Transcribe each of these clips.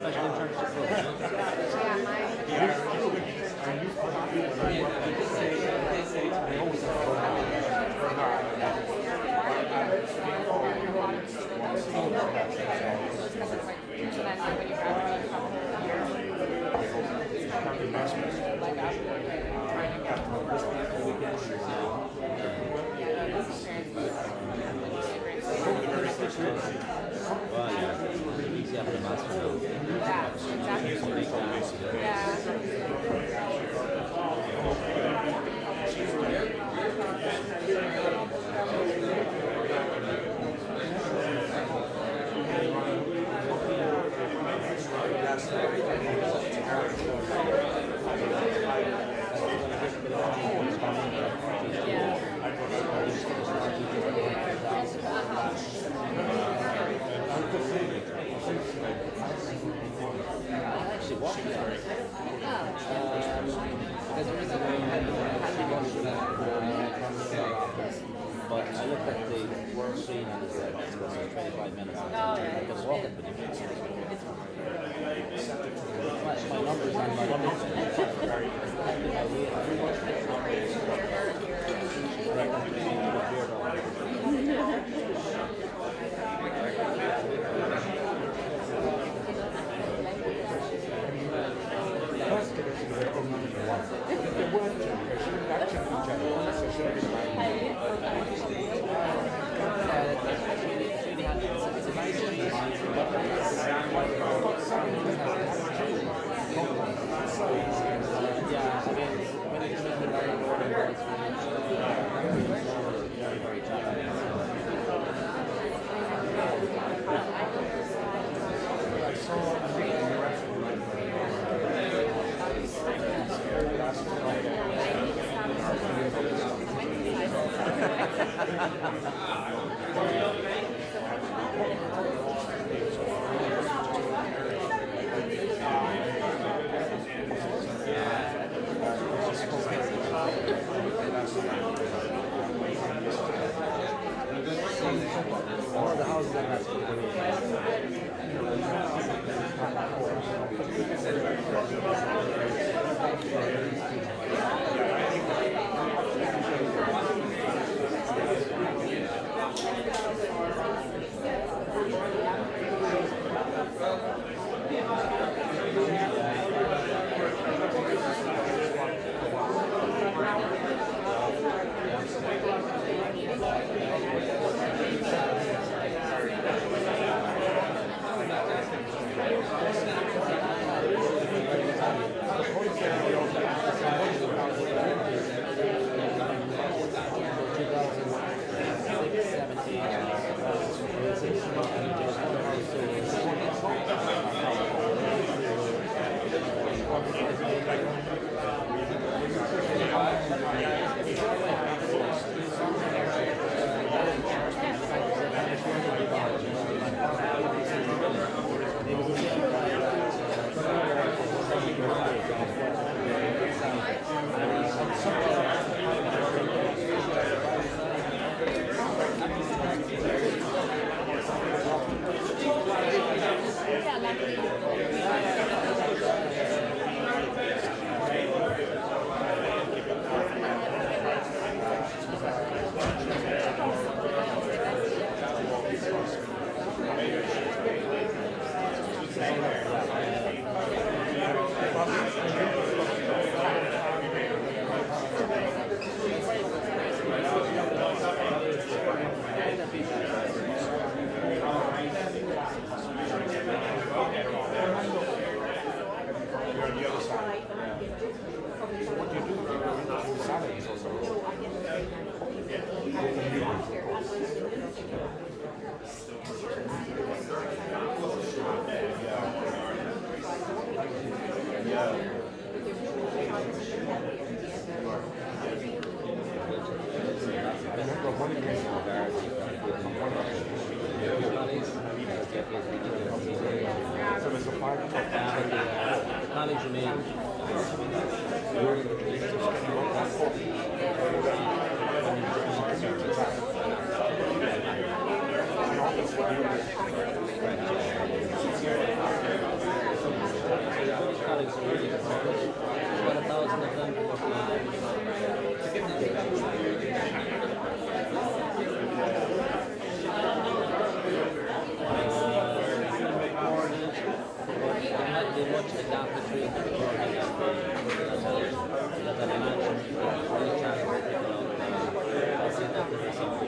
Special well, yeah, easy after the master. Yeah, exactly. Actually, walking because there is a but I looked at the work screen and it said it's going to be 25 minutes. I was walking, but my numbers on my all the houses that have college remains. is already published. About 1,000 of them. There might be much a gap between the recording and the mansion. Really can't pick it up. I see that there is some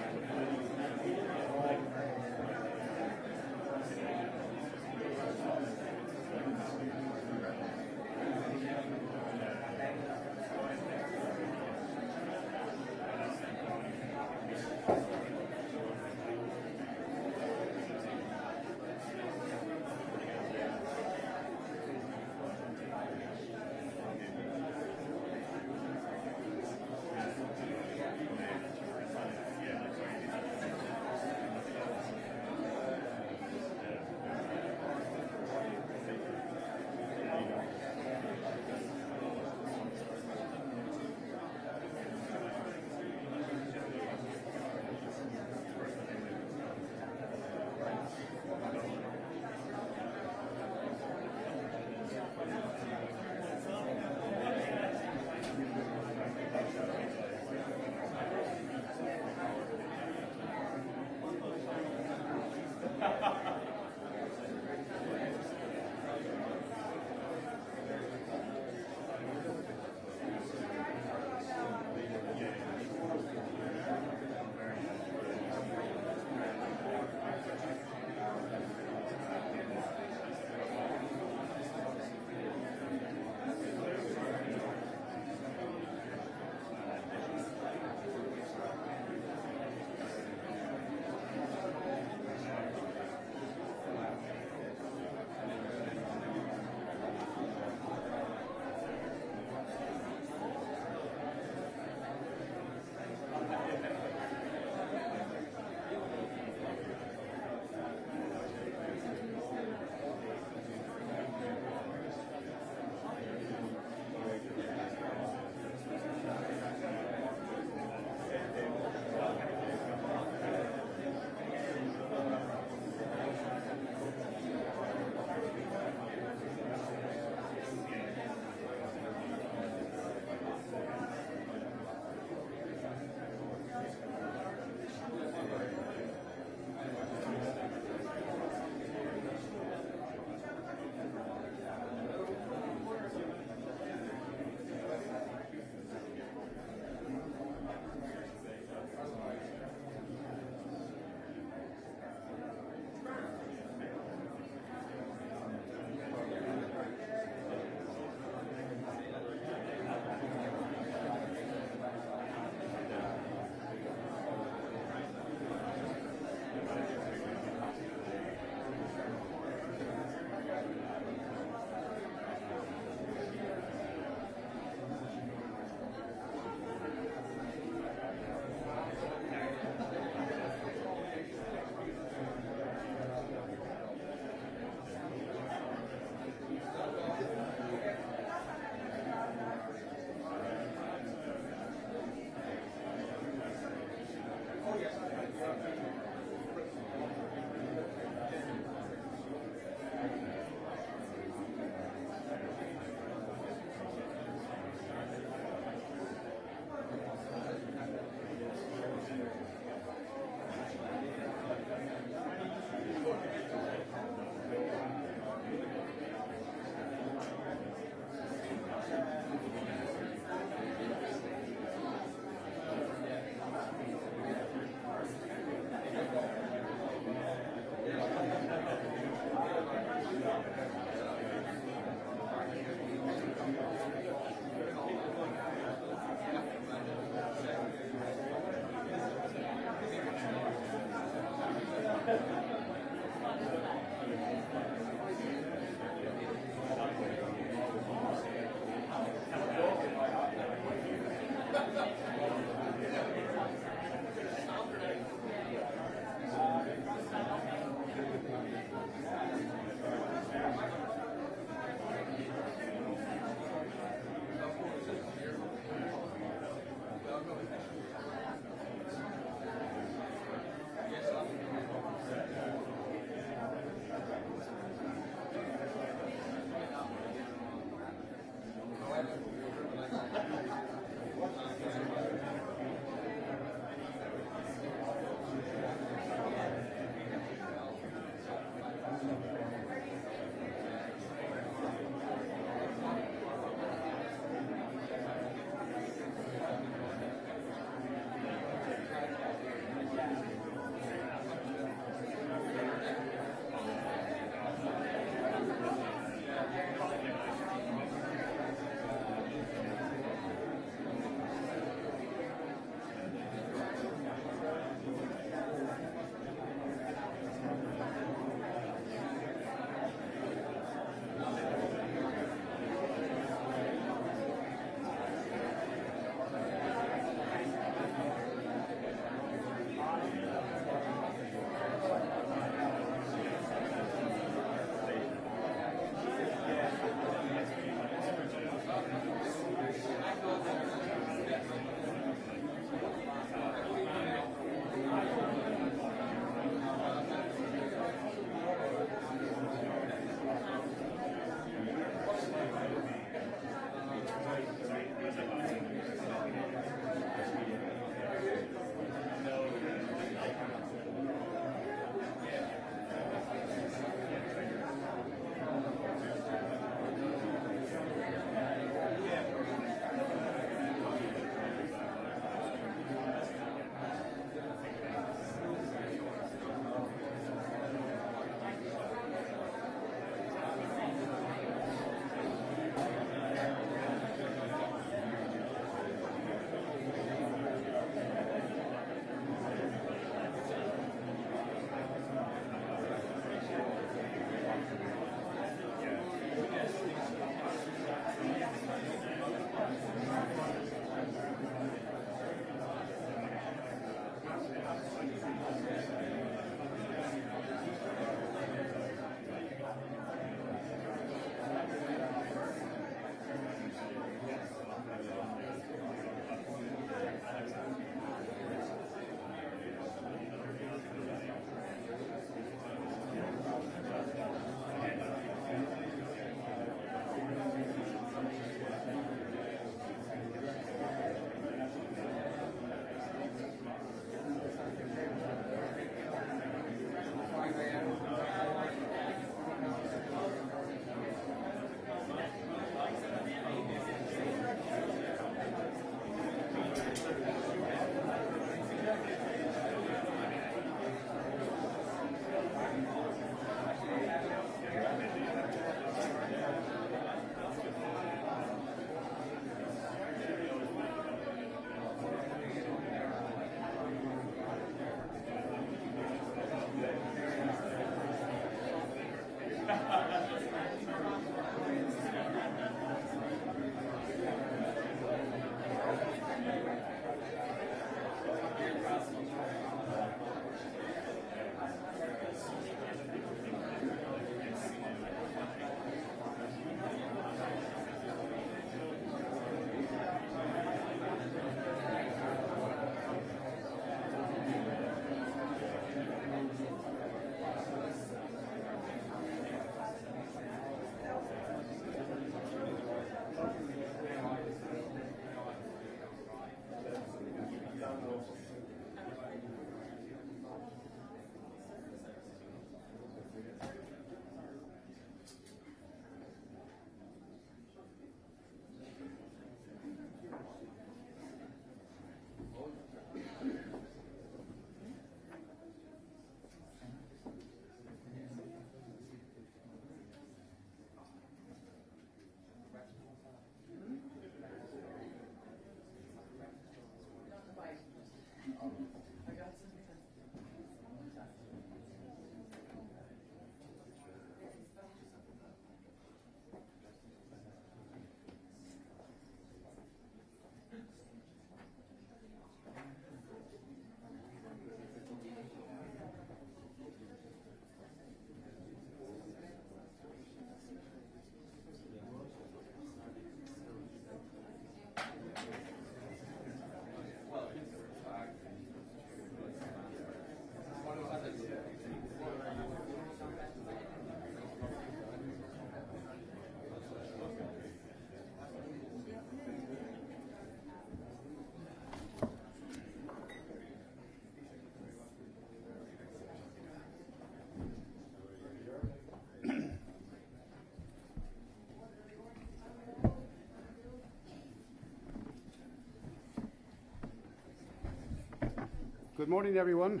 Good morning, everyone.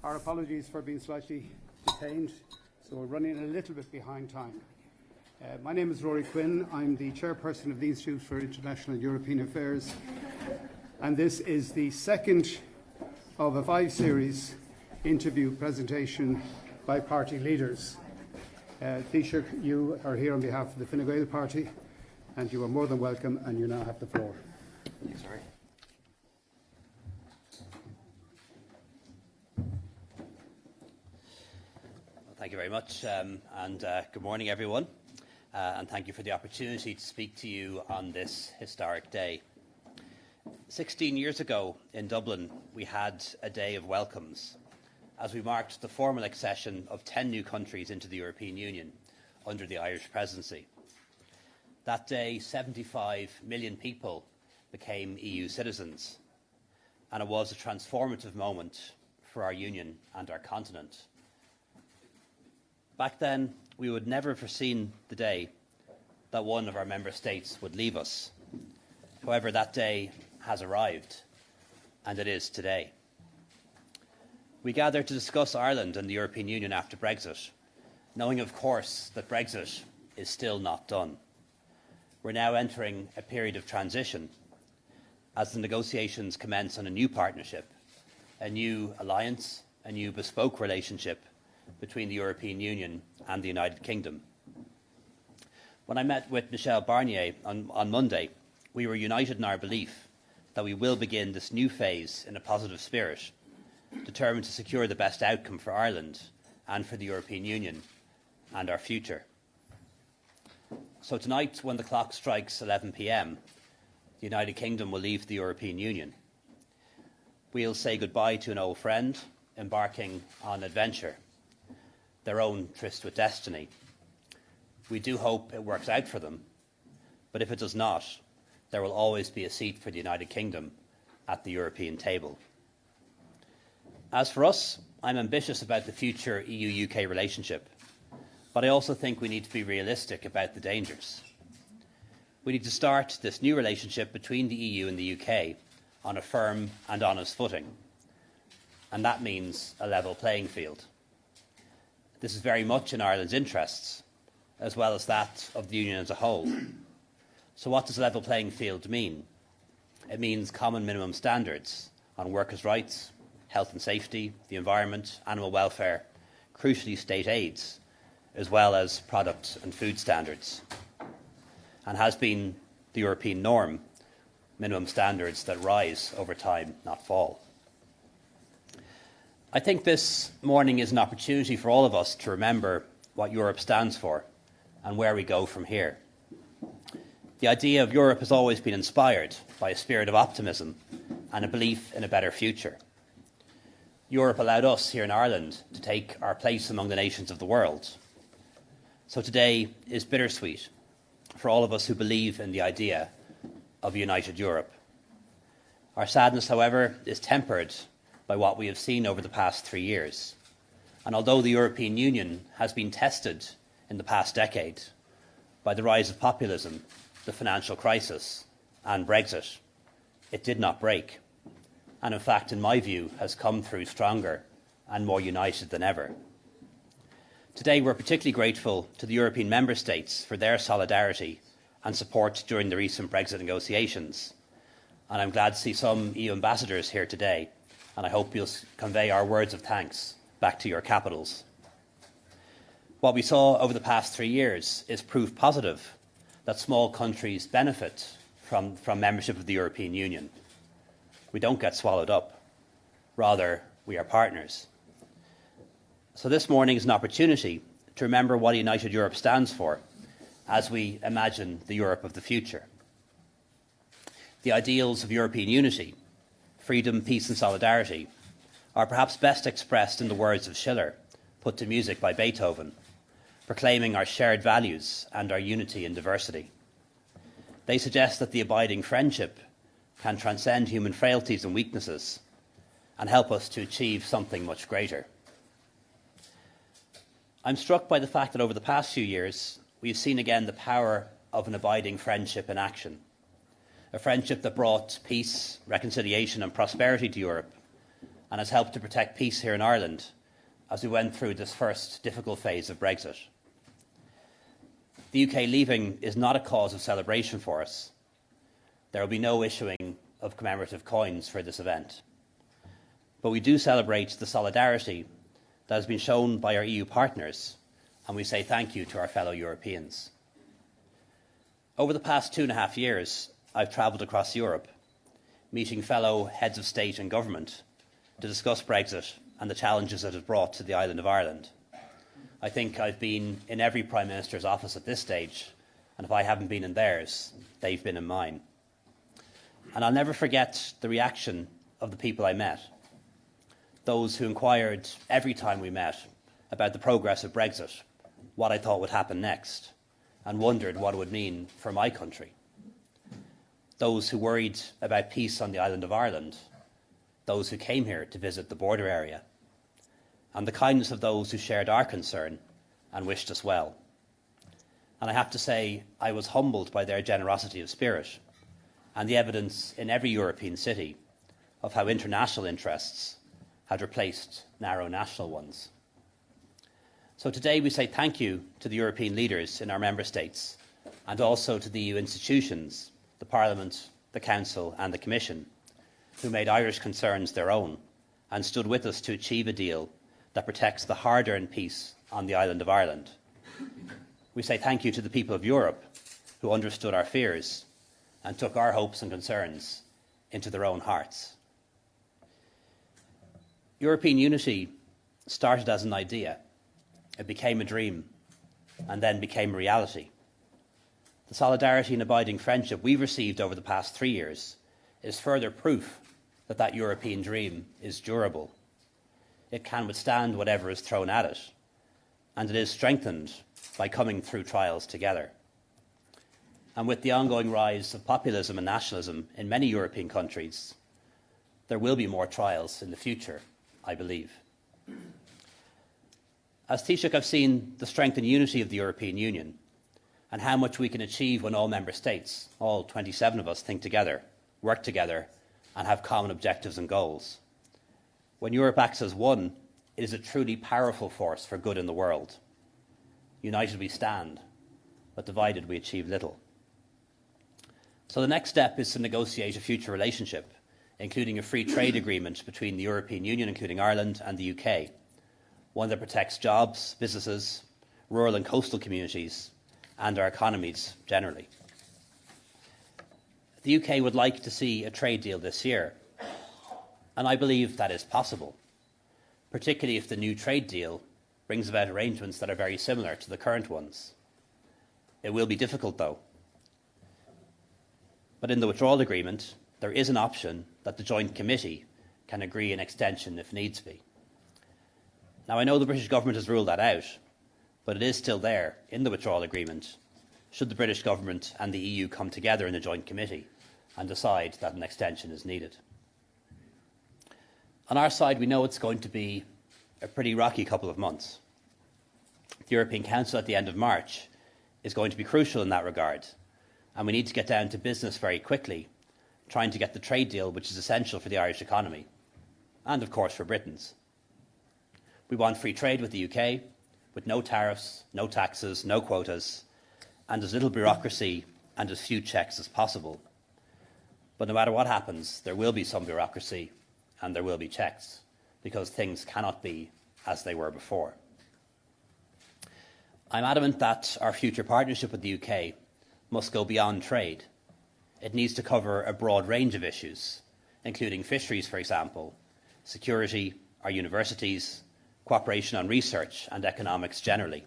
Our apologies for being slightly detained, so we're running a little bit behind time. My name is Rory Quinn. I'm the chairperson of the Institute for International and European Affairs, and this is the second of a 5-series interview presentation by party leaders. Taoiseach, you are here on behalf of the Fine Gael party, and you are more than welcome, and you now have the floor. Thanks, Rory. Thank you very much, and good morning, everyone. And thank you for the opportunity to speak to you on this historic day. 16 years ago in Dublin, we had a day of welcomes as we marked the formal accession of 10 new countries into the European Union under the Irish presidency. That day, 75 million people became EU citizens, and it was a transformative moment for our union and our continent. Back then, we would never have foreseen the day that one of our member states would leave us. However, that day has arrived, and it is today. We gather to discuss Ireland and the European Union after Brexit, knowing, of course, that Brexit is still not done. We're now entering a period of transition as the negotiations commence on a new partnership, a new alliance, a new bespoke relationship between the European Union and the United Kingdom. When I met with Michel Barnier on Monday, we were united in our belief that we will begin this new phase in a positive spirit, determined to secure the best outcome for Ireland and for the European Union and our future. So tonight, when the clock strikes 11 p.m, the United Kingdom will leave the European Union. We'll say goodbye to an old friend embarking on adventure, their own tryst with destiny. We do hope it works out for them, but if it does not, there will always be a seat for the United Kingdom at the European table. As for us, I'm ambitious about the future EU-UK relationship, but I also think we need to be realistic about the dangers. We need to start this new relationship between the EU and the UK on a firm and honest footing, and that means a level playing field. This is very much in Ireland's interests, as well as that of the Union as a whole. So what does a level playing field mean? It means common minimum standards on workers' rights, health and safety, the environment, animal welfare, crucially state aids, as well as product and food standards, and has been the European norm, minimum standards that rise over time, not fall. I think this morning is an opportunity for all of us to remember what Europe stands for and where we go from here. The idea of Europe has always been inspired by a spirit of optimism and a belief in a better future. Europe allowed us here in Ireland to take our place among the nations of the world. So today is bittersweet for all of us who believe in the idea of a united Europe. Our sadness, however, is tempered by what we have seen over the past 3 years. And although the European Union has been tested in the past decade by the rise of populism, the financial crisis and Brexit, it did not break. And in fact, in my view, has come through stronger and more united than ever. Today, we're particularly grateful to the European member states for their solidarity and support during the recent Brexit negotiations. And I'm glad to see some EU ambassadors here today, and I hope you'll convey our words of thanks back to your capitals. What we saw over the past 3 years is proof positive that small countries benefit from membership of the European Union. We don't get swallowed up. Rather, we are partners. So this morning is an opportunity to remember what a united Europe stands for as we imagine the Europe of the future. The ideals of European unity, freedom, peace and solidarity, are perhaps best expressed in the words of Schiller, put to music by Beethoven, proclaiming our shared values and our unity in diversity. They suggest that the abiding friendship can transcend human frailties and weaknesses and help us to achieve something much greater. I'm struck by the fact that over the past few years, we've seen again the power of an abiding friendship in action. A friendship that brought peace, reconciliation and prosperity to Europe, and has helped to protect peace here in Ireland as we went through this first difficult phase of Brexit. The UK leaving is not a cause of celebration for us. There will be no issuing of commemorative coins for this event. But we do celebrate the solidarity that has been shown by our EU partners, and we say thank you to our fellow Europeans. Over the past 2.5 years, I've travelled across Europe, meeting fellow heads of state and government to discuss Brexit and the challenges it has brought to the island of Ireland. I think I've been in every Prime Minister's office at this stage, and if I haven't been in theirs, they've been in mine. And I'll never forget the reaction of the people I met, those who inquired every time we met about the progress of Brexit, what I thought would happen next, and wondered what it would mean for my country. Those who worried about peace on the island of Ireland, those who came here to visit the border area, and the kindness of those who shared our concern and wished us well. And I have to say, I was humbled by their generosity of spirit and the evidence in every European city of how international interests had replaced narrow national ones. So today we say thank you to the European leaders in our member states and also to the EU institutions, the Parliament, the Council and the Commission, who made Irish concerns their own and stood with us to achieve a deal that protects the hard-earned peace on the island of Ireland. We say thank you to the people of Europe who understood our fears and took our hopes and concerns into their own hearts. European unity started as an idea. It became a dream and then became a reality. The solidarity and abiding friendship we've received over the past 3 years is further proof that that European dream is durable. It can withstand whatever is thrown at it, and it is strengthened by coming through trials together. And with the ongoing rise of populism and nationalism in many European countries, there will be more trials in the future, I believe. As Taoiseach, I've seen the strength and unity of the European Union and how much we can achieve when all member states, all 27 of us, think together, work together and have common objectives and goals. When Europe acts as one, it is a truly powerful force for good in the world. United we stand, but divided we achieve little. So the next step is to negotiate a future relationship, including a free trade agreement between the European Union, including Ireland, and the UK, one that protects jobs, businesses, rural and coastal communities, and our economies generally. The UK would like to see a trade deal this year, and I believe that is possible, particularly if the new trade deal brings about arrangements that are very similar to the current ones. It will be difficult, though. But in the withdrawal agreement, there is an option that the Joint Committee can agree an extension if needs be. Now, I know the British government has ruled that out, but it is still there in the withdrawal agreement should the British government and the EU come together in the Joint Committee and decide that an extension is needed. On our side, we know it's going to be a pretty rocky couple of months. The European Council at the end of March is going to be crucial in that regard, and we need to get down to business very quickly, trying to get the trade deal which is essential for the Irish economy, and of course for Britain's. We want free trade with the UK, with no tariffs, no taxes, no quotas, and as little bureaucracy and as few checks as possible. But no matter what happens, there will be some bureaucracy and there will be checks, because things cannot be as they were before. I'm adamant that our future partnership with the UK must go beyond trade. It needs to cover a broad range of issues, including fisheries, for example, security, our universities, cooperation on research and economics generally.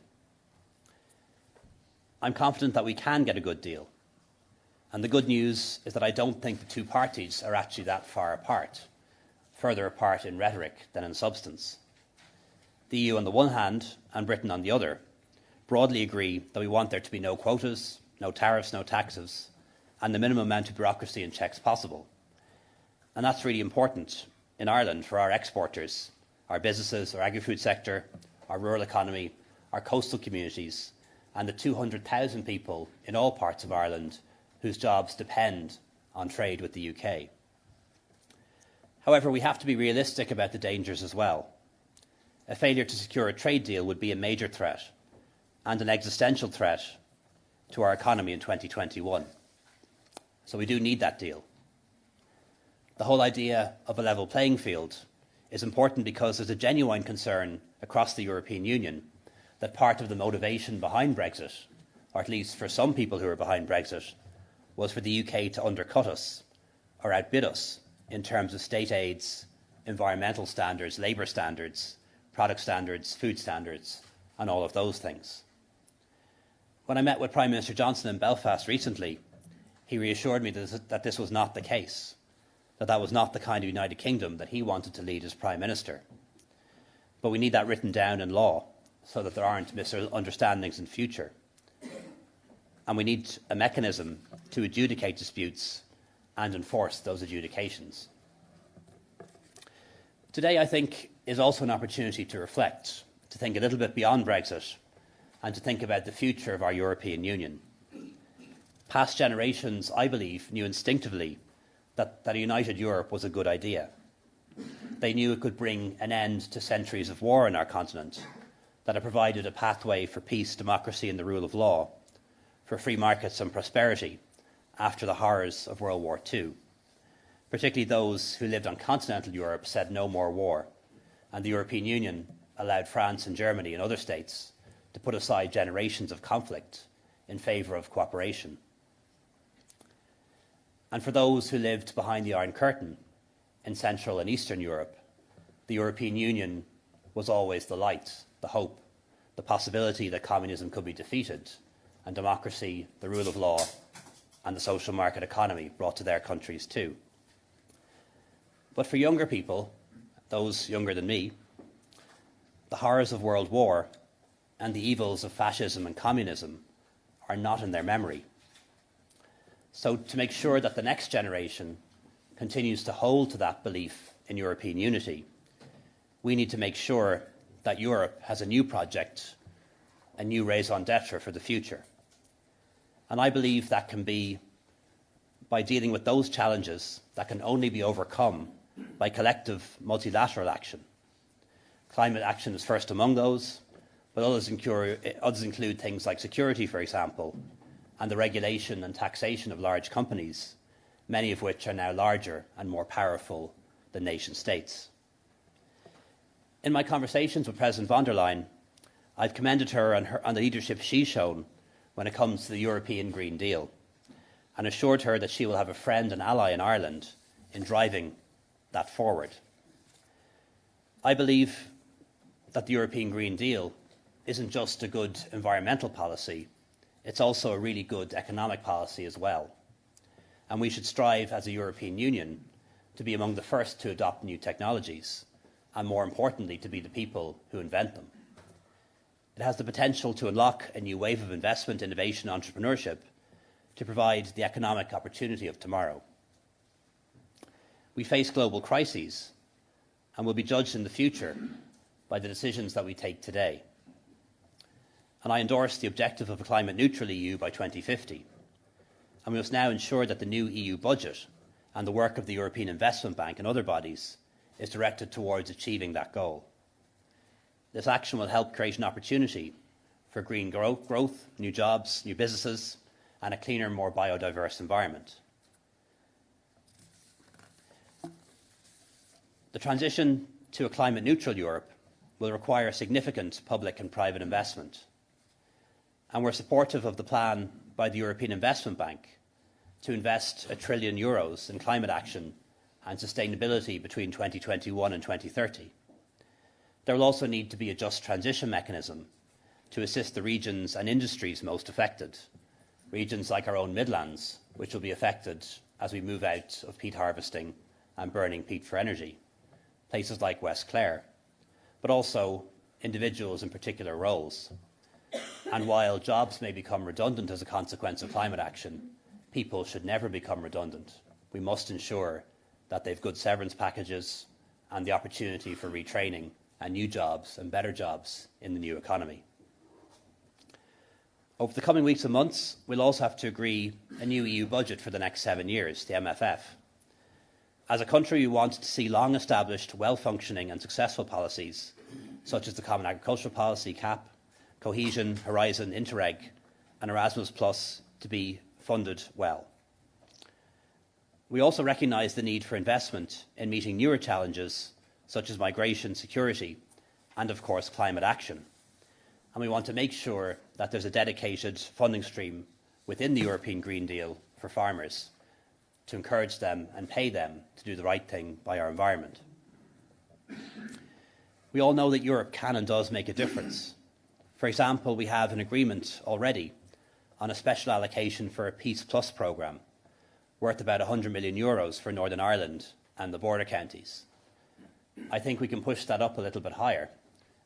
I'm confident that we can get a good deal. And the good news is that I don't think the two parties are actually that far apart, further apart in rhetoric than in substance. The EU on the one hand and Britain on the other broadly agree that we want there to be no quotas, no tariffs, no taxes, and the minimum amount of bureaucracy and checks possible. And that's really important in Ireland for our exporters, our businesses, our agri-food sector, our rural economy, our coastal communities, and the 200,000 people in all parts of Ireland whose jobs depend on trade with the UK. However, we have to be realistic about the dangers as well. A failure to secure a trade deal would be a major threat and an existential threat to our economy in 2021. So we do need that deal. The whole idea of a level playing field is important because there's a genuine concern across the European Union that part of the motivation behind Brexit, or at least for some people who are behind Brexit, was for the UK to undercut us or outbid us in terms of state aids, environmental standards, labour standards, product standards, food standards, and all of those things. When I met with Prime Minister Johnson in Belfast recently, he reassured me that this was not the case, that was not the kind of United Kingdom that he wanted to lead as Prime Minister. But we need that written down in law so that there aren't misunderstandings in future. And we need a mechanism to adjudicate disputes and enforce those adjudications. Today, I think, is also an opportunity to reflect, to think a little bit beyond Brexit, and to think about the future of our European Union. Past generations, I believe, knew instinctively that a united Europe was a good idea. They knew it could bring an end to centuries of war in our continent, that it provided a pathway for peace, democracy and the rule of law, for free markets and prosperity after the horrors of World War II. Particularly those who lived on continental Europe said no more war, and the European Union allowed France and Germany and other states to put aside generations of conflict in favour of cooperation. And for those who lived behind the Iron Curtain in Central and Eastern Europe, the European Union was always the light, the hope, the possibility that communism could be defeated and democracy, the rule of law and the social market economy brought to their countries too. But for younger people, those younger than me, the horrors of World War and the evils of fascism and communism are not in their memory. So to make sure that the next generation continues to hold to that belief in European unity, we need to make sure that Europe has a new project, a new raison d'etre for the future. And I believe that can be by dealing with those challenges that can only be overcome by collective multilateral action. Climate action is first among those, but others include things like security, for example, and the regulation and taxation of large companies, many of which are now larger and more powerful than nation states. In my conversations with President von der Leyen, I've commended her on the leadership she's shown when it comes to the European Green Deal, and assured her that she will have a friend and ally in Ireland in driving that forward. I believe that the European Green Deal isn't just a good environmental policy, it's also a really good economic policy as well. And we should strive as a European Union to be among the first to adopt new technologies, and more importantly, to be the people who invent them. It has the potential to unlock a new wave of investment, innovation, and entrepreneurship to provide the economic opportunity of tomorrow. We face global crises and will be judged in the future by the decisions that we take today. And I endorse the objective of a climate-neutral EU by 2050. And we must now ensure that the new EU budget and the work of the European Investment Bank and other bodies is directed towards achieving that goal. This action will help create an opportunity for green growth, new jobs, new businesses, and a cleaner, more biodiverse environment. The transition to a climate-neutral Europe will require significant public and private investment. And we're supportive of the plan by the European Investment Bank to invest €1 trillion in climate action and sustainability between 2021 and 2030. There will also need to be a just transition mechanism to assist the regions and industries most affected, regions like our own Midlands, which will be affected as we move out of peat harvesting and burning peat for energy, places like West Clare, but also individuals in particular roles. And while jobs may become redundant as a consequence of climate action, people should never become redundant. We must ensure that they have good severance packages and the opportunity for retraining and new jobs and better jobs in the new economy. Over the coming weeks and months, we'll also have to agree a new EU budget for the next 7 years, the MFF. As a country, we want to see long-established, well-functioning and successful policies, such as the Common Agricultural Policy, CAP, Cohesion, Horizon, Interreg and Erasmus Plus to be funded well. We also recognise the need for investment in meeting newer challenges, such as migration, security and, of course, climate action. And we want to make sure that there's a dedicated funding stream within the European Green Deal for farmers to encourage them and pay them to do the right thing by our environment. We all know that Europe can and does make a difference. For example, we have an agreement already on a special allocation for a Peace Plus programme worth about €100 million for Northern Ireland and the border counties. I think we can push that up a little bit higher,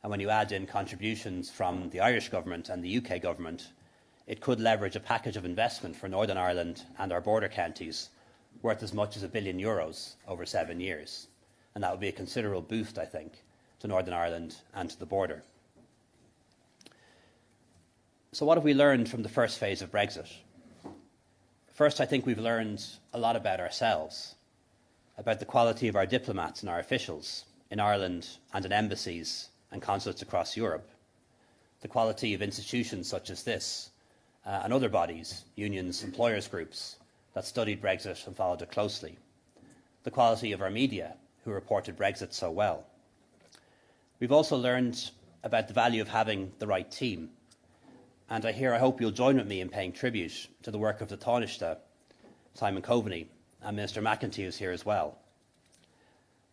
and when you add in contributions from the Irish government and the UK government, it could leverage a package of investment for Northern Ireland and our border counties worth as much as €1 billion over 7 years. And that would be a considerable boost, I think, to Northern Ireland and to the border. So what have we learned from the first phase of Brexit? First, I think we've learned a lot about ourselves, about the quality of our diplomats and our officials in Ireland and in embassies and consulates across Europe, the quality of institutions such as this and other bodies, unions, employers groups that studied Brexit and followed it closely, the quality of our media who reported Brexit so well. We've also learned about the value of having the right team, and I hope you'll join with me in paying tribute to the work of the Taoiseach, Simon Coveney, and Minister McEntee, who's here as well.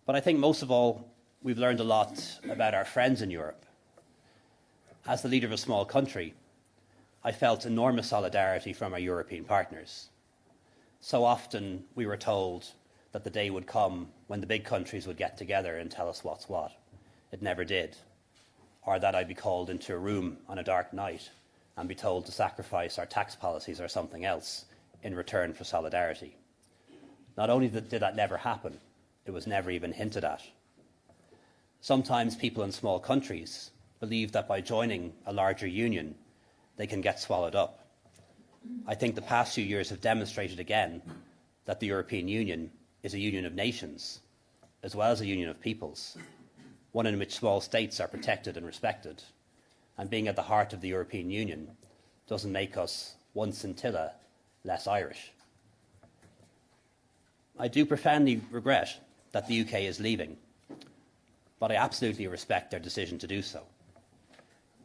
But I think most of all, we've learned a lot about our friends in Europe. As the leader of a small country, I felt enormous solidarity from our European partners. So often we were told that the day would come when the big countries would get together and tell us what's what. It never did. Or that I'd be called into a room on a dark night and be told to sacrifice our tax policies or something else in return for solidarity. Not only did that never happen, it was never even hinted at. Sometimes people in small countries believe that by joining a larger union, they can get swallowed up. I think the past few years have demonstrated again that the European Union is a union of nations, as well as a union of peoples, one in which small states are protected and respected. And being at the heart of the European Union doesn't make us one scintilla less Irish. I do profoundly regret that the UK is leaving, but I absolutely respect their decision to do so.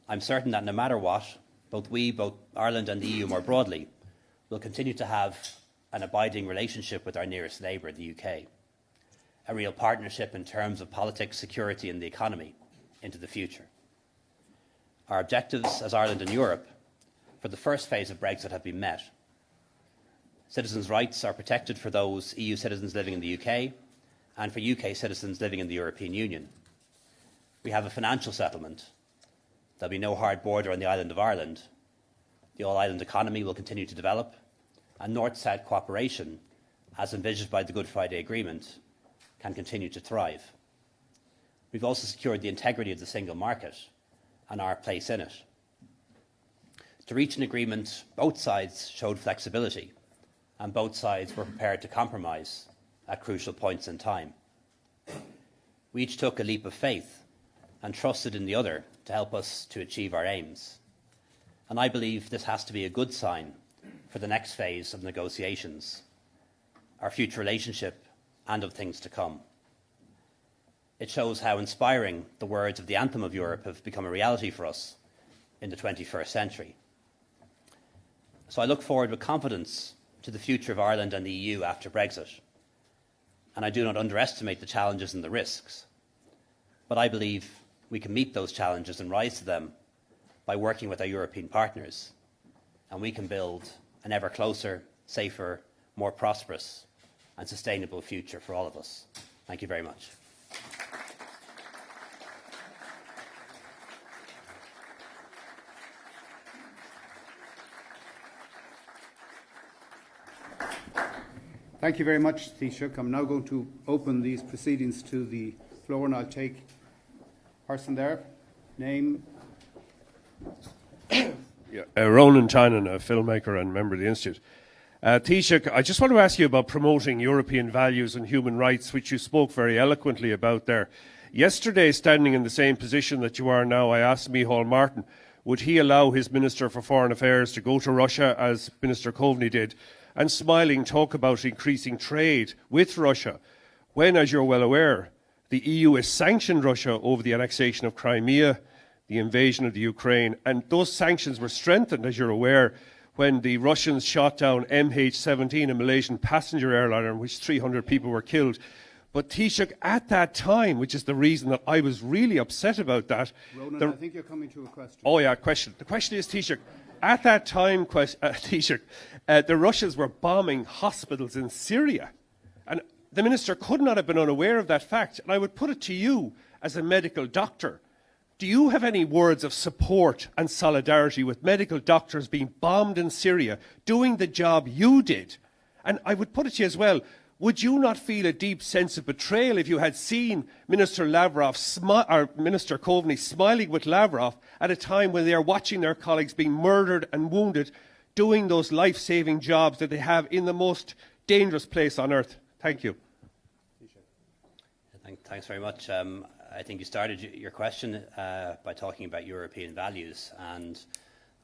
I'm certain that no matter what, both Ireland and the EU more broadly, will continue to have an abiding relationship with our nearest neighbour, the UK, a real partnership in terms of politics, security and the economy into the future. Our objectives as Ireland and Europe for the first phase of Brexit have been met. Citizens' rights are protected for those EU citizens living in the UK and for UK citizens living in the European Union. We have a financial settlement. There'll be no hard border on the island of Ireland. The all-island economy will continue to develop, and North-South cooperation, as envisaged by the Good Friday Agreement, can continue to thrive. We've also secured the integrity of the single market and our place in it. To reach an agreement, both sides showed flexibility, and both sides were prepared to compromise at crucial points in time. We each took a leap of faith and trusted in the other to help us to achieve our aims. And I believe this has to be a good sign for the next phase of negotiations, our future relationship and of things to come. It shows how inspiring the words of the anthem of Europe have become a reality for us in the 21st century. So I look forward with confidence to the future of Ireland and the EU after Brexit. And I do not underestimate the challenges and the risks. But I believe we can meet those challenges and rise to them by working with our European partners. And we can build an ever closer, safer, more prosperous and sustainable future for all of us. Thank you very much. Thank you very much, Taoiseach. I'm now going to open these proceedings to the floor, and I'll take person there, name. Ronan Tynan, a filmmaker and member of the Institute. Taoiseach, I just want to ask you about promoting European values and human rights, which you spoke very eloquently about there. Yesterday, standing in the same position that you are now, I asked Micheál Martin, would he allow his Minister for Foreign Affairs to go to Russia, as Minister Coveney did, and smiling talk about increasing trade with Russia, when, as you're well aware, the EU has sanctioned Russia over the annexation of Crimea, the invasion of the Ukraine, and those sanctions were strengthened, as you're aware, when the Russians shot down MH17, a Malaysian passenger airliner, in which 300 people were killed. But Taoiseach, at that time, which is the reason that I was really upset about that... Ronan, I think you're coming to a question. Oh, yeah, question. The question is, Taoiseach, at that time, Taoiseach, the Russians were bombing hospitals in Syria. And the Minister could not have been unaware of that fact. And I would put it to you, as a medical doctor, do you have any words of support and solidarity with medical doctors being bombed in Syria, doing the job you did? And I would put it to you as well, would you not feel a deep sense of betrayal if you had seen Minister Minister Coveney smiling with Lavrov at a time when they are watching their colleagues being murdered and wounded, doing those life-saving jobs that they have in the most dangerous place on earth? Thank you. Thanks very much. I think you started your question by talking about European values, and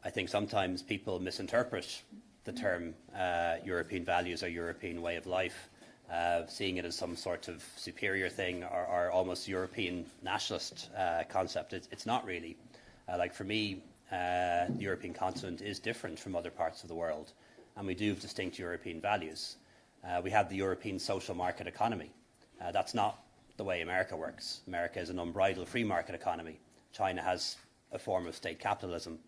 I think sometimes people misinterpret the term European values or European way of life, seeing it as some sort of superior thing or almost European nationalist concept. It's not really. Like for me, the European continent is different from other parts of the world, and we do have distinct European values. We have the European social market economy. That's not the way America works. America is an unbridled free market economy. China has a form of state capitalism.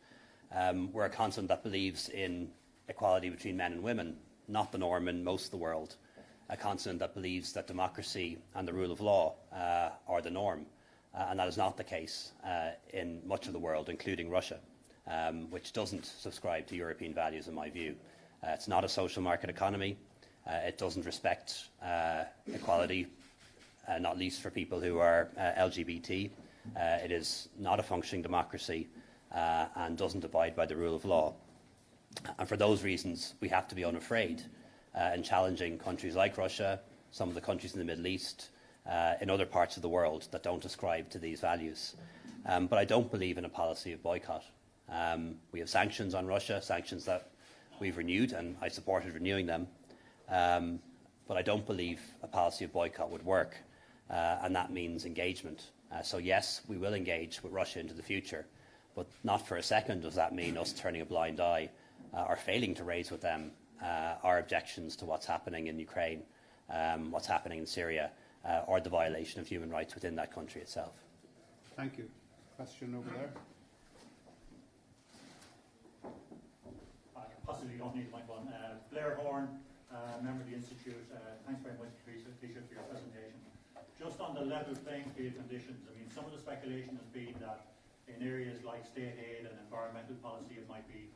We're a continent that believes in equality between men and women, not the norm in most of the world. A continent that believes that democracy and the rule of law are the norm, and that is not the case in much of the world, including Russia, which doesn't subscribe to European values in my view. It's not a social market economy. It doesn't respect equality, not least for people who are LGBT. It is not a functioning democracy and doesn't abide by the rule of law. And for those reasons, we have to be unafraid in challenging countries like Russia, some of the countries in the Middle East, in other parts of the world that don't ascribe to these values. But I don't believe in a policy of boycott. We have sanctions on Russia, sanctions that we've renewed, and I supported renewing them. But I don't believe a policy of boycott would work. And that means engagement. So yes, we will engage with Russia into the future, but not for a second does that mean us turning a blind eye or failing to raise with them our objections to what's happening in Ukraine, what's happening in Syria, or the violation of human rights within that country itself. Thank you. Question over there. Possibly you don't need my one. Blair Horn, member of the Institute. Thanks very much, Taoiseach, for your presentation. Just on the level playing field conditions, I mean, some of the speculation has been that in areas like state aid and environmental policy, it might be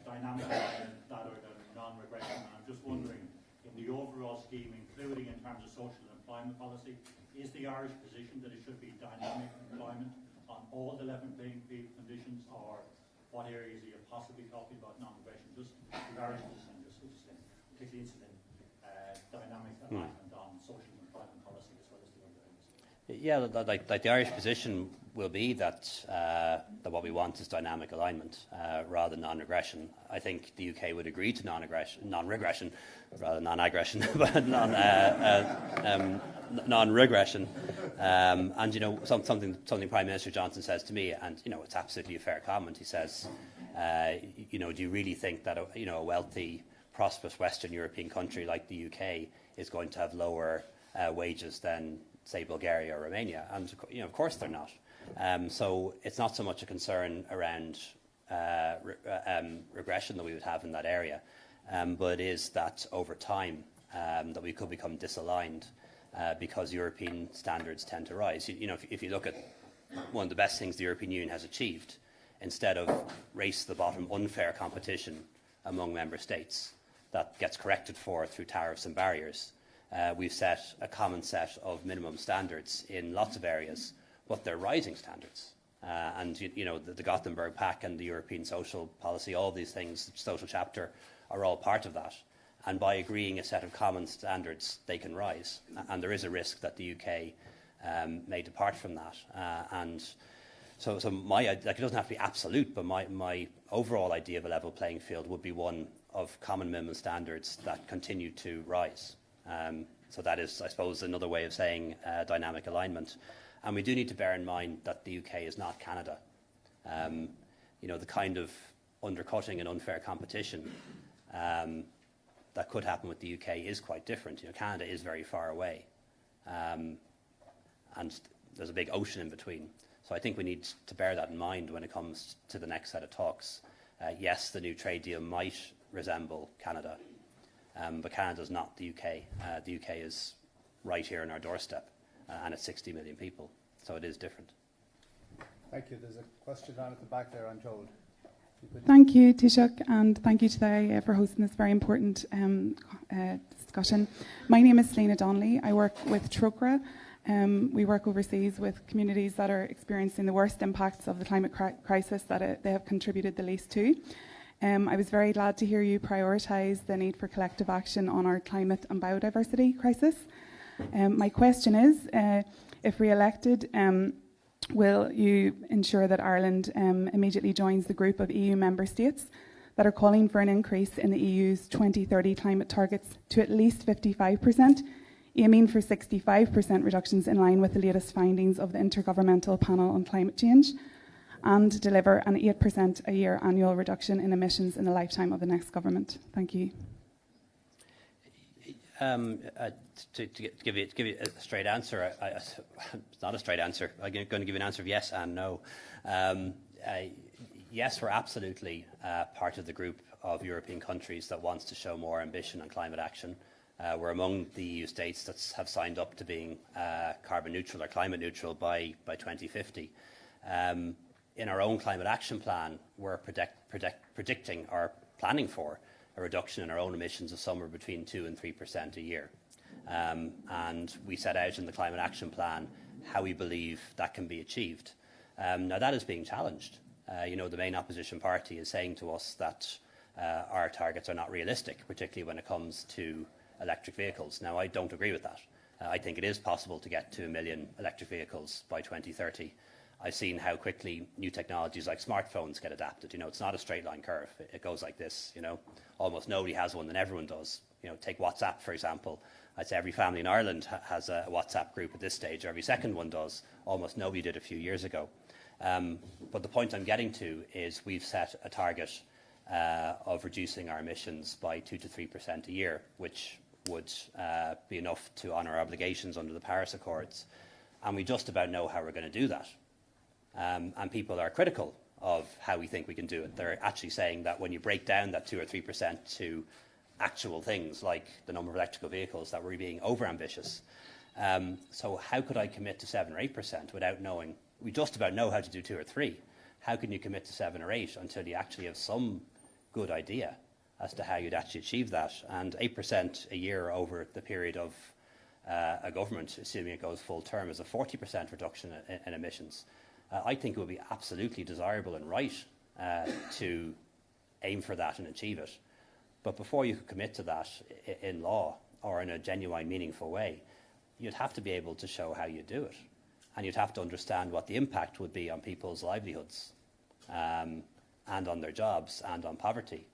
dynamic alignment rather than non-regression. And I'm just wondering, in the overall scheme, including in terms of social and employment policy, is the Irish position that it should be dynamic employment on all the level playing field conditions, or what areas are you possibly talking about non-regression? Just the Irish position, just particularly incident dynamic alignment on social and employment policy as well as the other areas. Yeah, like the Irish position will be that what we want is dynamic alignment rather than non-regression. I think the UK would agree to non-regression rather than non-aggression, but non-regression. And you know, something Prime Minister Johnson says to me, and you know, it's absolutely a fair comment. He says, you know, do you really think that a wealthy, prosperous Western European country like the UK is going to have lower wages than, say, Bulgaria or Romania? And you know, of course they're not. So it's not so much a concern around regression that we would have in that area, but it is that over time that we could become disaligned because European standards tend to rise. You know, if you look at one of the best things the European Union has achieved, instead of race to the bottom unfair competition among member states that gets corrected for through tariffs and barriers, we've set a common set of minimum standards in lots of areas, but they're rising standards. And you know, the Gothenburg Pact and the European social policy, all these things, social chapter, are all part of that. And by agreeing a set of common standards, they can rise. And there is a risk that the UK may depart from that. So it doesn't have to be absolute, but my overall idea of a level playing field would be one of common minimum standards that continue to rise. So that is, I suppose, another way of saying dynamic alignment. And we do need to bear in mind that the UK is not Canada. The kind of undercutting and unfair competition that could happen with the UK is quite different. Canada is very far away, and there's a big ocean in between. So I think we need to bear that in mind when it comes to the next set of talks. Yes, the new trade deal might resemble Canada, but Canada's not the UK. The UK is right here on our doorstep, and it's 60 million people, so it is different. Thank you. There's a question down at the back there, I'm told. Thank you, Taoiseach, and thank you today for hosting this very important discussion. My name is Selena Donnelly. I work with Trócaire. We work overseas with communities that are experiencing the worst impacts of the climate crisis that they have contributed the least to. I was very glad to hear you prioritise the need for collective action on our climate and biodiversity crisis. My question is, if re-elected, will you ensure that Ireland immediately joins the group of EU member states that are calling for an increase in the EU's 2030 climate targets to at least 55%, aiming for 65% reductions in line with the latest findings of the Intergovernmental Panel on Climate Change, and deliver an 8% a year annual reduction in emissions in the lifetime of the next government? Thank you. To give you a straight answer, it's not a straight answer. I'm going to give you an answer of yes and no. Yes, we're absolutely part of the group of European countries that wants to show more ambition on climate action. We're among the EU states that have signed up to being carbon neutral or climate neutral by 2050. In our own climate action plan, we're predicting or planning for a reduction in our own emissions of somewhere between 2 and 3% a year. And we set out in the climate action plan how we believe that can be achieved. Now that is being challenged. The main opposition party is saying to us that our targets are not realistic, particularly when it comes to electric vehicles. Now I don't agree with that. I think it is possible to get to 1 million electric vehicles by 2030. I've seen how quickly new technologies like smartphones get adapted. It's not a straight line curve. It goes like this, Almost nobody has one, and everyone does. Take WhatsApp, for example. I'd say every family in Ireland has a WhatsApp group at this stage. Every second one does. Almost nobody did a few years ago. But the point I'm getting to is we've set a target of reducing our emissions by 2 to 3% a year, which would be enough to honour our obligations under the Paris Accords. And we just about know how we're going to do that. And people are critical of how we think we can do it. They're actually saying that when you break down that 2 or 3% to actual things like the number of electrical vehicles, that we're being over-ambitious. So how could I commit to 7 or 8% without knowing? We just about know how to do 2 or 3. How can you commit to 7 or 8 until you actually have some good idea as to how you'd actually achieve that? And 8% a year over the period of a government, assuming it goes full term, is a 40% reduction in emissions. I think it would be absolutely desirable and right to aim for that and achieve it. But before you could commit to that in law or in a genuine, meaningful way, you'd have to be able to show how you do it. And you'd have to understand what the impact would be on people's livelihoods and on their jobs and on poverty.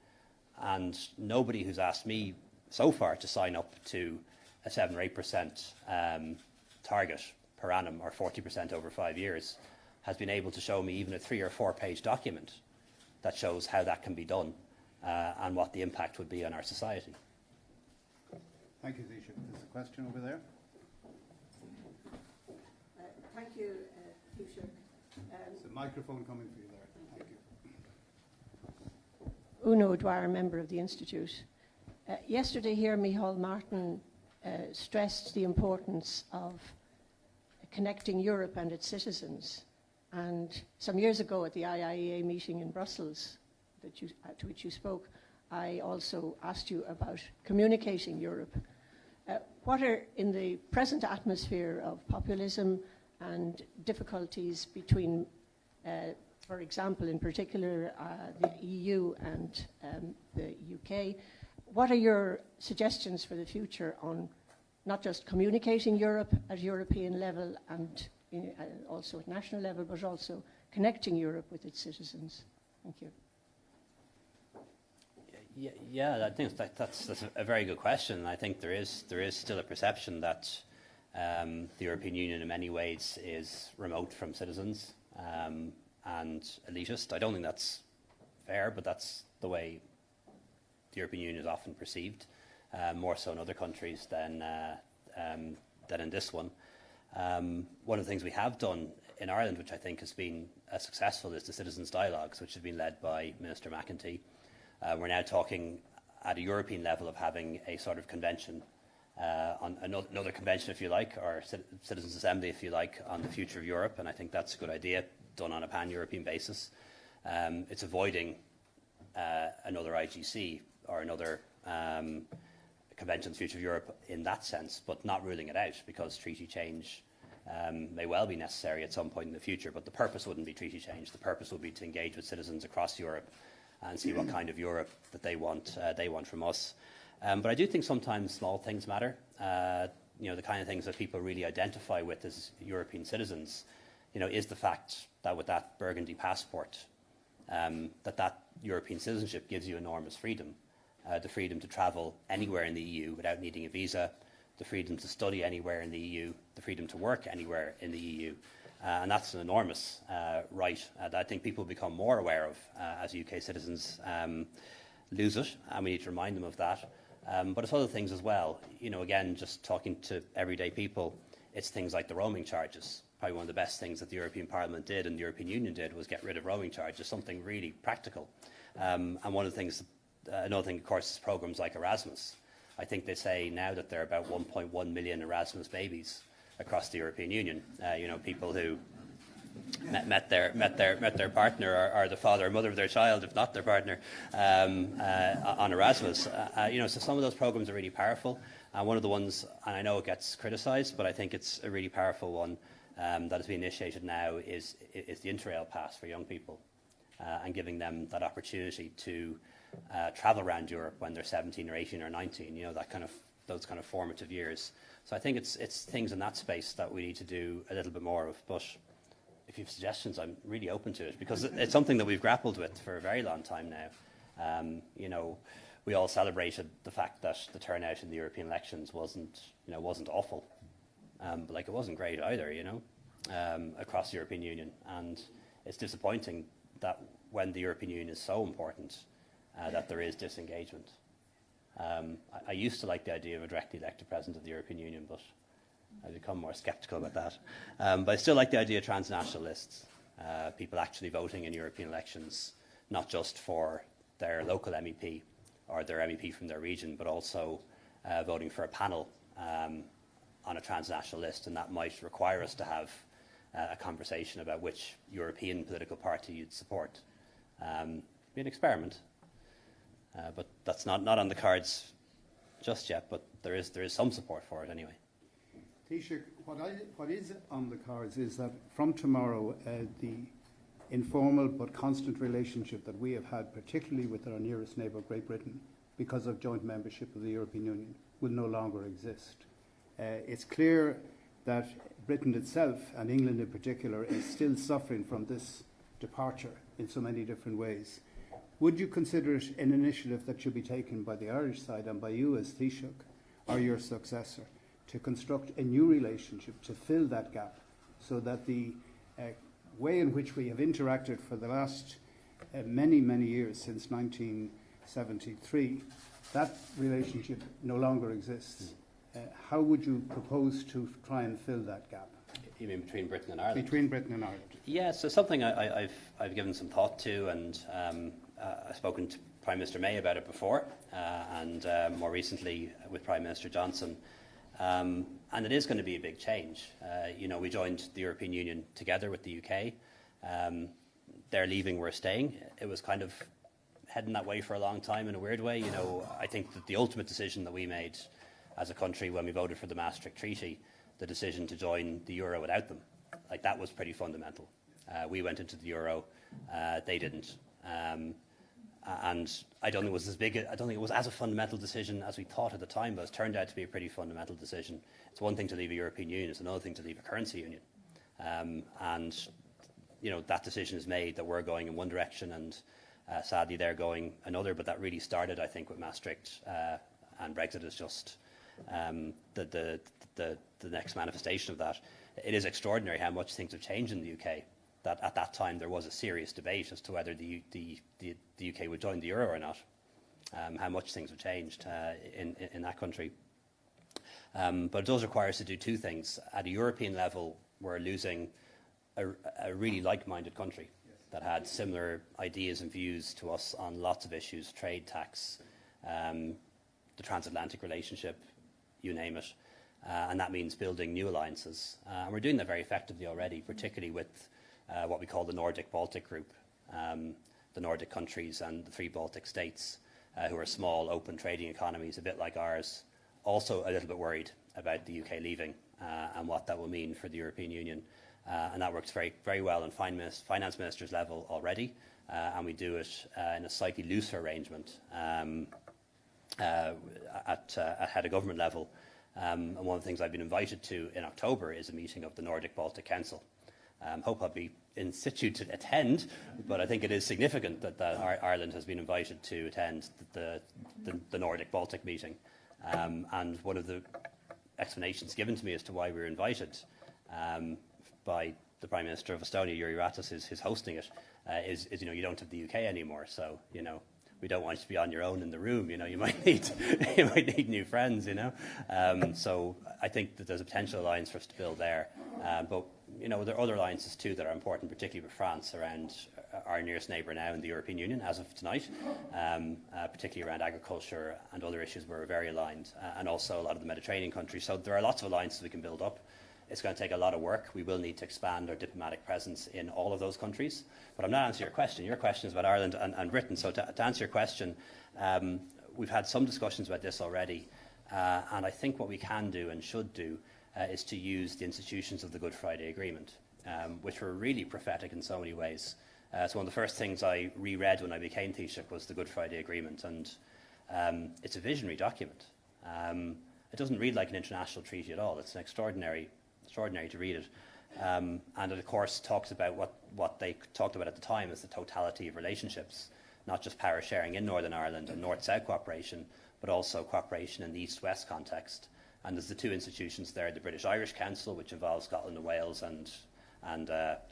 And nobody who's asked me so far to sign up to a 7 or 8% target per annum or 40% over 5 years has been able to show me even a 3 or 4 page document that shows how that can be done and what the impact would be on our society. Thank you, Taoiseach. There's a question over there. Thank you, Taoiseach. There's a microphone coming for you there. Thank you. Uno Dwyer, member of the Institute. Yesterday here, Micheál Martin stressed the importance of connecting Europe and its citizens. And some years ago at the IIEA meeting in Brussels, to which you spoke, I also asked you about communicating Europe. What are, in the present atmosphere of populism and difficulties between for example, in particular, the EU and the UK. What are your suggestions for the future on not just communicating Europe at European level and also at national level, but also connecting Europe with its citizens? Thank you. Yeah, I think that's a very good question. I think there is still a perception that the European Union in many ways is remote from citizens and elitist. I don't think that's fair, but that's the way the European Union is often perceived, more so in other countries than in this one. One of the things we have done in Ireland, which I think has been successful, is the citizens' dialogues, which have been led by Minister McEntee. We're now talking at a European level of having a sort of convention, on another convention, if you like, or citizens' assembly, if you like, on the future of Europe, and I think that's a good idea, done on a pan-European basis. It's avoiding another IGC or another convention on the future of Europe in that sense, but not ruling it out, because treaty change may well be necessary at some point in the future, but the purpose wouldn't be treaty change. The purpose would be to engage with citizens across Europe and see what kind of Europe that they want from us. But I do think sometimes small things matter. The kind of things that people really identify with as European citizens, is the fact that with that Burgundy passport, that European citizenship gives you enormous freedom. The freedom to travel anywhere in the EU without needing a visa, the freedom to study anywhere in the EU, the freedom to work anywhere in the EU. And that's an enormous right that I think people become more aware of as UK citizens lose it, and we need to remind them of that. But it's other things as well. Again, just talking to everyday people, it's things like the roaming charges. Probably one of the best things that the European Parliament did and the European Union did was get rid of roaming charges, something really practical. And one of the things, another thing, of course, is programs like Erasmus. I think they say now that there are about 1.1 million Erasmus babies across the European Union. People who met their partner or the father or mother of their child, if not their partner, on Erasmus. So some of those programs are really powerful. And one of the ones, and I know it gets criticised, but I think it's a really powerful one that has been initiated now is the Interrail pass for young people, and giving them that opportunity to travel around Europe when they're 17 or 18 or 19. Those kind of formative years. So I think it's things in that space that we need to do a little bit more of. But if you have suggestions, I'm really open to it, because it's something that we've grappled with for a very long time now. We all celebrated the fact that the turnout in the European elections wasn't awful, but it wasn't great either, across the European Union. And it's disappointing that when the European Union is so important, that there is disengagement. I used to like the idea of a directly elected president of the European Union, but I've become more sceptical about that. But I still like the idea of transnational lists, people actually voting in European elections, not just for their local MEP or their MEP from their region, but also voting for a panel on a transnational list, and that might require us to have a conversation about which European political party you'd support. Be an experiment. But that's not on the cards just yet, but there is some support for it anyway. Taoiseach, what is on the cards is that from tomorrow, the informal but constant relationship that we have had, particularly with our nearest neighbour, Great Britain, because of joint membership of the European Union, will no longer exist. It's clear that Britain itself, and England in particular, is still suffering from this departure in so many different ways. Would you consider it an initiative that should be taken by the Irish side and by you as Taoiseach or your successor to construct a new relationship to fill that gap, so that the way in which we have interacted for the last many, many years, since 1973, that relationship no longer exists? How would you propose to try and fill that gap? You mean between Britain and Ireland? Between Britain and Ireland. Yeah, so something I've given some thought to, and I've spoken to Prime Minister May about it before, and more recently with Prime Minister Johnson. And it is going to be a big change. We joined the European Union together with the UK. They're leaving, we're staying. It was kind of heading that way for a long time in a weird way. I think that the ultimate decision that we made as a country when we voted for the Maastricht Treaty, the decision to join the euro without them, that was pretty fundamental. We went into the euro, they didn't. And I don't think it was I don't think it was as a fundamental decision as we thought at the time, but it's turned out to be a pretty fundamental decision. It's one thing to leave a European Union, it's another thing to leave a currency union. And that decision is made that we're going in one direction, and sadly they're going another. But that really started, I think, with Maastricht, and Brexit is just the next manifestation of that. It is extraordinary how much things have changed in the UK. That at that time there was a serious debate as to whether the UK would join the euro or not. How much things have changed in that country. But it does require us to do two things. At a European level, we're losing a really like-minded country that had similar ideas and views to us on lots of issues: trade, tax, the transatlantic relationship, you name it. And that means building new alliances. And we're doing that very effectively already, particularly with what we call the Nordic-Baltic group, the Nordic countries and the 3 Baltic states, who are small, open trading economies, a bit like ours, also a little bit worried about the UK leaving and what that will mean for the European Union. And that works very, very well on finance ministers level already, and we do it in a slightly looser arrangement at head of government level. And one of the things I've been invited to in October is a meeting of the Nordic-Baltic Council. Hope I'll be in situ to attend, but I think it is significant that Ireland has been invited to attend the Nordic-Baltic meeting. And one of the explanations given to me as to why we were invited by the Prime Minister of Estonia, Jüri Ratas, is hosting it, is you don't have the UK anymore, so we don't want you to be on your own in the room. You might need new friends. So I think that there's a potential alliance for us to build there. But there are other alliances too that are important, particularly with France, around our nearest neighbour now in the European Union as of tonight, particularly around agriculture and other issues where we're very aligned, and also a lot of the Mediterranean countries. So there are lots of alliances we can build up. It's going to take a lot of work. We will need to expand our diplomatic presence in all of those countries. But I'm not answering your question. Your question is about Ireland and Britain. So to answer your question, we've had some discussions about this already. And I think what we can do and should do is to use the institutions of the Good Friday Agreement, which were really prophetic in so many ways. So one of the first things I reread when I became Taoiseach was the Good Friday Agreement. And it's a visionary document. It doesn't read like an international treaty at all. It's an extraordinary to read it. And it, of course, talks about what they talked about at the time as the totality of relationships, not just power sharing in Northern Ireland and North-South cooperation, but also cooperation in the East-West context. And there's the 2 institutions there, the British-Irish Council, which involves Scotland and Wales and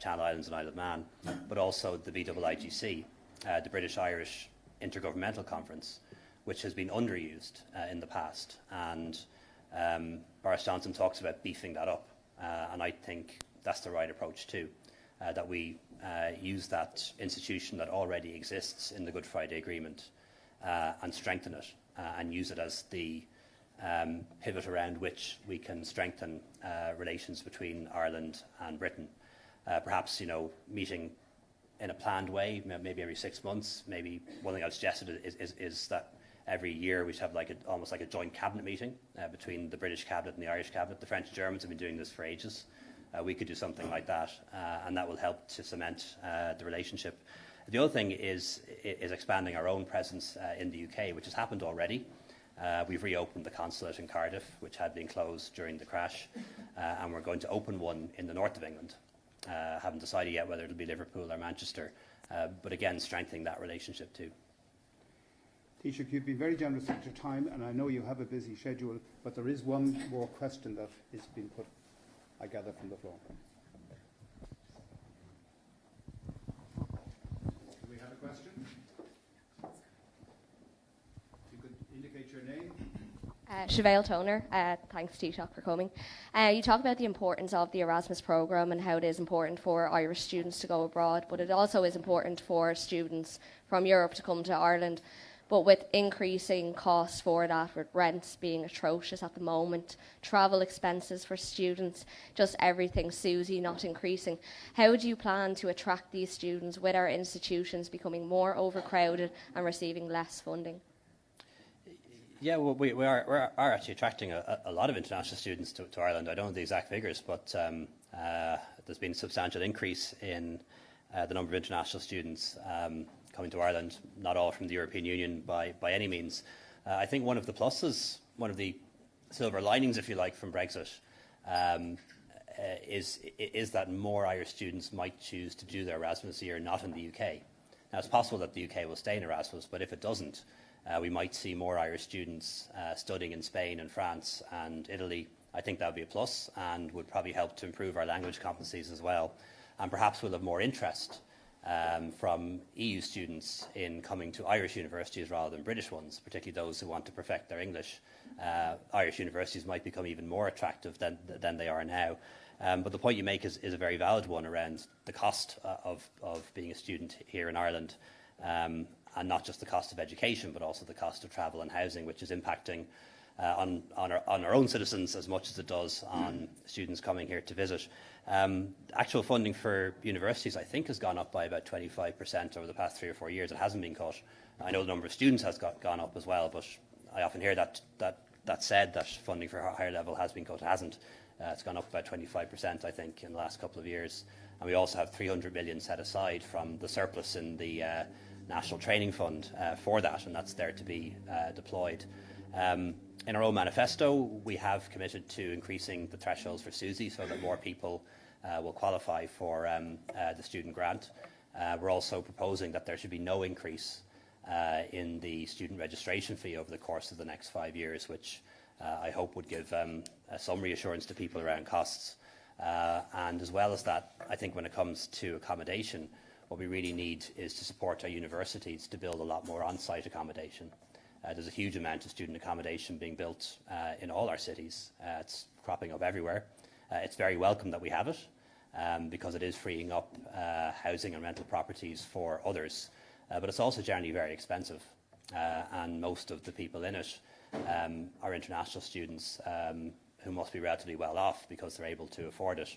Channel Islands and Isle of Man, but also the BIIGC, the British-Irish Intergovernmental Conference, which has been underused in the past. And Boris Johnson talks about beefing that up. And I think that's the right approach too, that we use that institution that already exists in the Good Friday Agreement and strengthen it and use it as the pivot around which we can strengthen relations between Ireland and Britain. Perhaps, meeting in a planned way, maybe every 6 months. Maybe one thing I've suggested is that every year we should have almost like a joint cabinet meeting between the British cabinet and the Irish cabinet. The French and Germans have been doing this for ages. We could do something like that, and that will help to cement the relationship. The other thing is expanding our own presence in the UK, which has happened already. We've reopened the consulate in Cardiff, which had been closed during the crash, and we're going to open one in the north of England. Haven't decided yet whether it'll be Liverpool or Manchester, but again, strengthening that relationship too. Taoiseach, you've been very generous with your time, and I know you have a busy schedule, but there is one more question that is being put, I gather, from the floor. Do we have a question? If you could indicate your name. Chevelle Toner, thanks Taoiseach for coming. You talk about the importance of the Erasmus programme and how it is important for Irish students to go abroad, but it also is important for students from Europe to come to Ireland. But with increasing costs for that, with rents being atrocious at the moment, travel expenses for students, just everything, Susie, not increasing, how do you plan to attract these students with our institutions becoming more overcrowded and receiving less funding? Yeah, well, we are actually attracting a lot of international students to Ireland. I don't know the exact figures, but there's been a substantial increase in the number of international students coming to Ireland, not all from the European Union by any means. I think one of the pluses, one of the silver linings, if you like, from Brexit is that more Irish students might choose to do their Erasmus year not in the UK. Now, it's possible that the UK will stay in Erasmus, but if it doesn't, we might see more Irish students studying in Spain and France and Italy. I think that would be a plus and would probably help to improve our language competencies as well. And perhaps we'll have more interest from EU students in coming to Irish universities rather than British ones, particularly those who want to perfect their English. Irish universities might become even more attractive than they are now. But the point you make is a very valid one around the cost of being a student here in Ireland, and not just the cost of education, but also the cost of travel and housing, which is impacting on our own citizens as much as it does on students coming here to visit. Actual funding for universities, I think, has gone up by about 25% over the past 3 or 4 years. It hasn't been cut. I know the number of students has gone up as well, but I often hear that said, that funding for higher level has been cut. It hasn't. It's gone up about 25%, I think, in the last couple of years. And we also have 300 million set aside from the surplus in the National Training Fund for that, and that's there to be deployed. In our own manifesto, we have committed to increasing the thresholds for SUSI so that more people will qualify for the student grant. We're also proposing that there should be no increase in the student registration fee over the course of the next 5 years, which I hope would give some reassurance to people around costs. And as well as that, I think when it comes to accommodation, what we really need is to support our universities to build a lot more on-site accommodation. There's a huge amount of student accommodation being built in all our cities. It's cropping up everywhere. It's very welcome that we have it because it is freeing up housing and rental properties for others. But it's also generally very expensive, and most of the people in it are international students who must be relatively well off because they're able to afford it.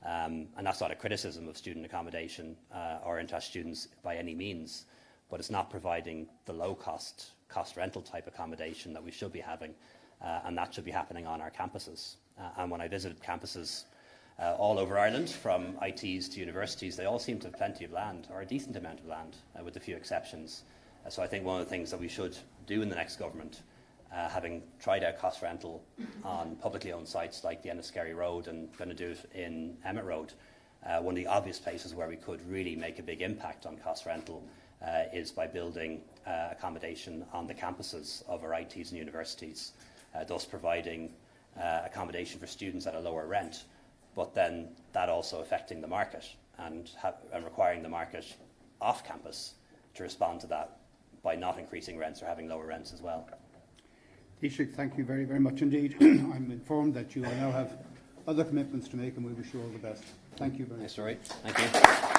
And that's not a criticism of student accommodation or international students by any means, but it's not providing the low-cost rental type accommodation that we should be having, and that should be happening on our campuses. And when I visited campuses all over Ireland, from ITs to universities, they all seem to have plenty of land, or a decent amount of land, with a few exceptions. So I think one of the things that we should do in the next government, having tried out cost rental on publicly owned sites like the Enniskerry Road and going to do it in Emmett Road, one of the obvious places where we could really make a big impact on cost rental is by building accommodation on the campuses of our ITs and universities, thus providing accommodation for students at a lower rent, but then that also affecting the market and requiring the market off campus to respond to that by not increasing rents or having lower rents as well. Taoiseach, thank you very, very much indeed. I'm informed that you will now have other commitments to make, and we wish you all the best. Thank you very much. Thanks, Rory. Thank you.